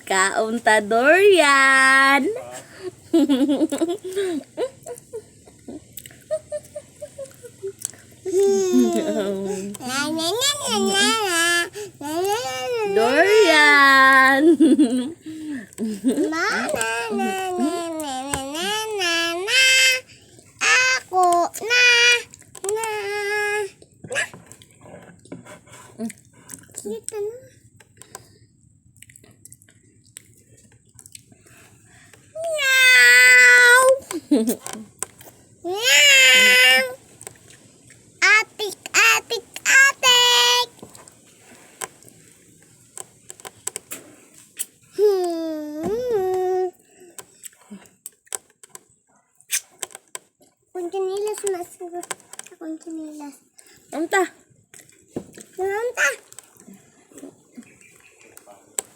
Kaon ta durian. Durian. Ako na. Kita na. Meow. Meow. Atik, atik, atik. Kuntinilas masuk. Kuntinilas. Unta. Nanta.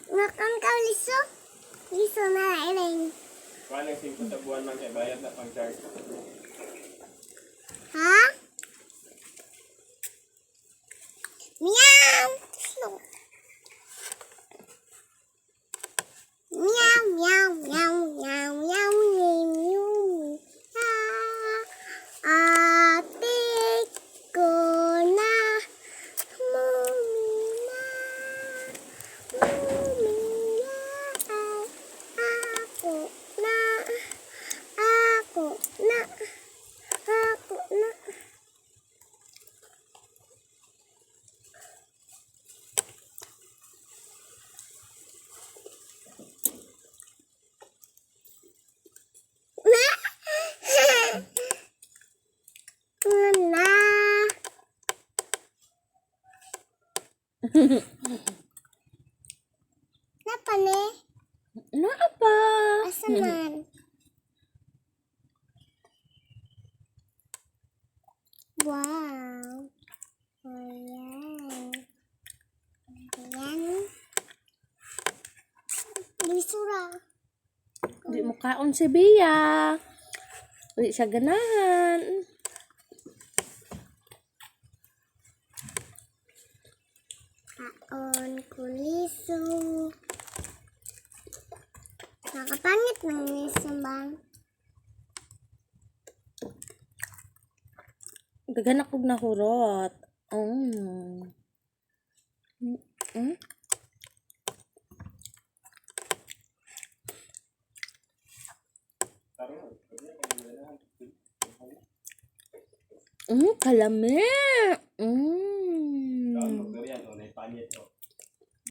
Makan kau liso? Liso na iring. Paano yung 5 sa buwan man kay bayad na pang charge? Ha? Meow. Slow. Meow, meow, meow, meow, meow, meow. Atik ko na. Mumina. Mumina. Ako na. Ako na. Ako na. Na. Napa ne? Ano apa? Asa man? Wow. Ayan. Ayan. Lisura. Di mo kaon si Bhea. Di siya ganahan. Kaon kuliso. Nakapangit ng liso bang? Dagan akong nahurot. Kalami.